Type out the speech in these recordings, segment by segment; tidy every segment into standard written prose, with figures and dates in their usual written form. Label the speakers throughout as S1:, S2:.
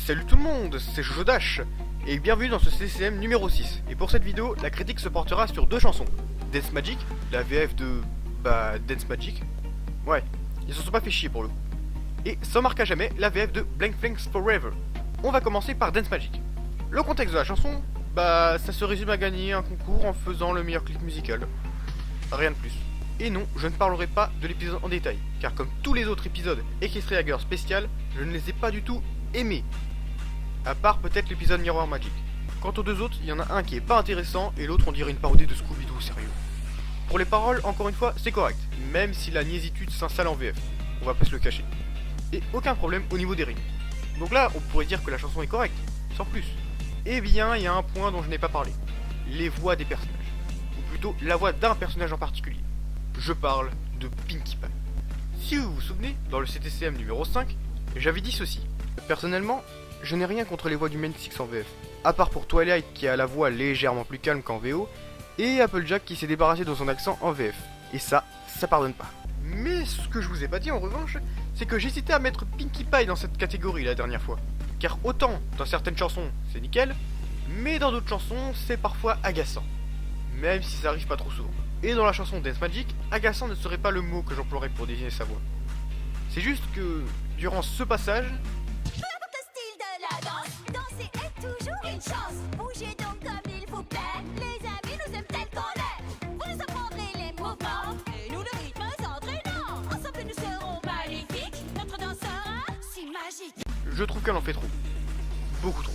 S1: Salut tout le monde, c'est Jojo Dash, et bienvenue dans ce CCM numéro 6. Et pour cette vidéo, la critique se portera sur deux chansons. Dance Magic, la VF de... Dance Magic. Ouais, ils se sont pas fait chier pour le coup. Et sans marque à jamais, la VF de Blank Flanks Forever. On va commencer par Dance Magic. Le contexte de la chanson, ça se résume à gagner un concours en faisant le meilleur clip musical. Rien de plus. Et non, je ne parlerai pas de l'épisode en détail, car comme tous les autres épisodes Equestria Jagger spécial, je ne les ai pas du tout aimés. À part peut-être l'épisode Miroir Magic. Quant aux deux autres, il y en a un qui est pas intéressant et l'autre on dirait une parodie de Scooby-Doo, sérieux. Pour les paroles, encore une fois, c'est correct, même si la niaisitude s'installe en VF, on va pas se le cacher. Et aucun problème au niveau des rimes. Donc là, on pourrait dire que la chanson est correcte, sans plus. Eh bien, il y a un point dont je n'ai pas parlé. Les voix des personnages. Ou plutôt, la voix d'un personnage en particulier. Je parle de Pinkie Pie. Si vous vous souvenez, dans le CTCM numéro 5, j'avais dit ceci. Personnellement, je n'ai rien contre les voix du Main Six en VF. À part pour Twilight qui a la voix légèrement plus calme qu'en VO, et Applejack qui s'est débarrassé de son accent en VF. Et ça pardonne pas. Mais ce que je vous ai pas dit en revanche, c'est que j'hésitais à mettre Pinkie Pie dans cette catégorie la dernière fois. Car autant, dans certaines chansons, c'est nickel, mais dans d'autres chansons, c'est parfois agaçant. Même si ça arrive pas trop souvent. Et dans la chanson Dance Magic, agaçant ne serait pas le mot que j'emploierais pour désigner sa voix. C'est juste que, durant ce passage...
S2: Peu importe le style de la danse, danser est toujours une chance. Bougez donc comme il vous plaît, les amis nous aiment tels qu'on est. Vous nous apprendrez les mouvements, et nous le rythme entraînant. Ensemble nous serons magnifiques, notre danse sera si magique.
S1: Je trouve qu'elle en fait trop. Beaucoup trop.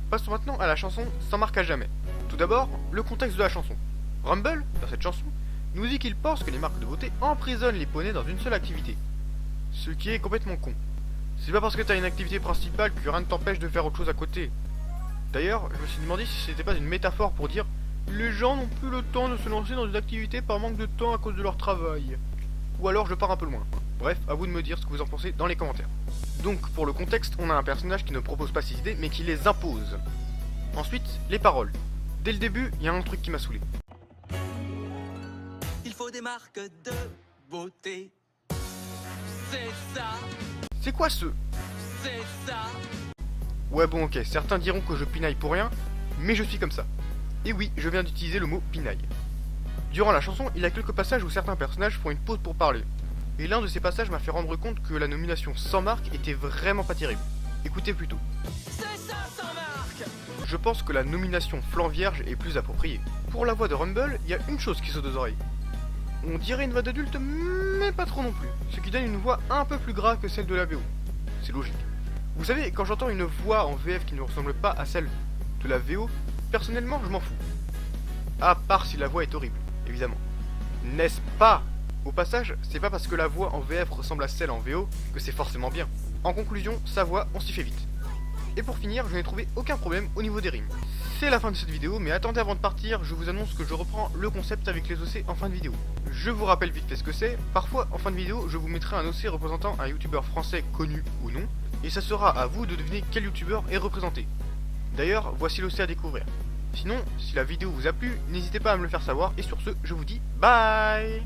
S1: Passons maintenant à la chanson Sans marque à jamais. Tout d'abord, le contexte de la chanson. Rumble, dans cette chanson, nous dit qu'il pense que les marques de beauté emprisonnent les poneys dans une seule activité. Ce qui est complètement con. C'est pas parce que t'as une activité principale que rien ne t'empêche de faire autre chose à côté. D'ailleurs, je me suis demandé si c'était pas une métaphore pour dire les gens n'ont plus le temps de se lancer dans une activité par manque de temps à cause de leur travail. Ou alors je pars un peu loin. Bref, à vous de me dire ce que vous en pensez dans les commentaires. Donc, pour le contexte, on a un personnage qui ne propose pas ses idées, mais qui les impose. Ensuite, les paroles. Dès le début, il y a un truc qui m'a saoulé.
S3: Il faut des marques de beauté. C'est ça,
S1: C'est quoi ce...
S3: c'est ça.
S1: Ouais bon ok, certains diront que je pinaille pour rien, mais je suis comme ça. Et oui, je viens d'utiliser le mot pinaille. Durant la chanson, il y a quelques passages où certains personnages font une pause pour parler. Et l'un de ces passages m'a fait rendre compte que la nomination sans marque était vraiment pas terrible. Écoutez plutôt.
S3: C'est ça sans marque.
S1: Je pense que la nomination flanc vierge est plus appropriée. Pour la voix de Rumble, il y a une chose qui saute aux oreilles. On dirait une voix d'adulte, mais pas trop non plus. Ce qui donne une voix un peu plus grave que celle de la VO. C'est logique. Vous savez, quand j'entends une voix en VF qui ne ressemble pas à celle de la VO, personnellement, je m'en fous. À part si la voix est horrible, évidemment. N'est-ce pas? Au passage, c'est pas parce que la voix en VF ressemble à celle en VO que c'est forcément bien. En conclusion, sa voix, on s'y fait vite. Et pour finir, je n'ai trouvé aucun problème au niveau des rimes. C'est la fin de cette vidéo, mais attendez avant de partir, je vous annonce que je reprends le concept avec les OC en fin de vidéo. Je vous rappelle vite fait ce que c'est, parfois en fin de vidéo, je vous mettrai un OC représentant un youtubeur français connu ou non, et ça sera à vous de deviner quel youtubeur est représenté. D'ailleurs, voici l'OC à découvrir. Sinon, si la vidéo vous a plu, n'hésitez pas à me le faire savoir, et sur ce, je vous dis bye.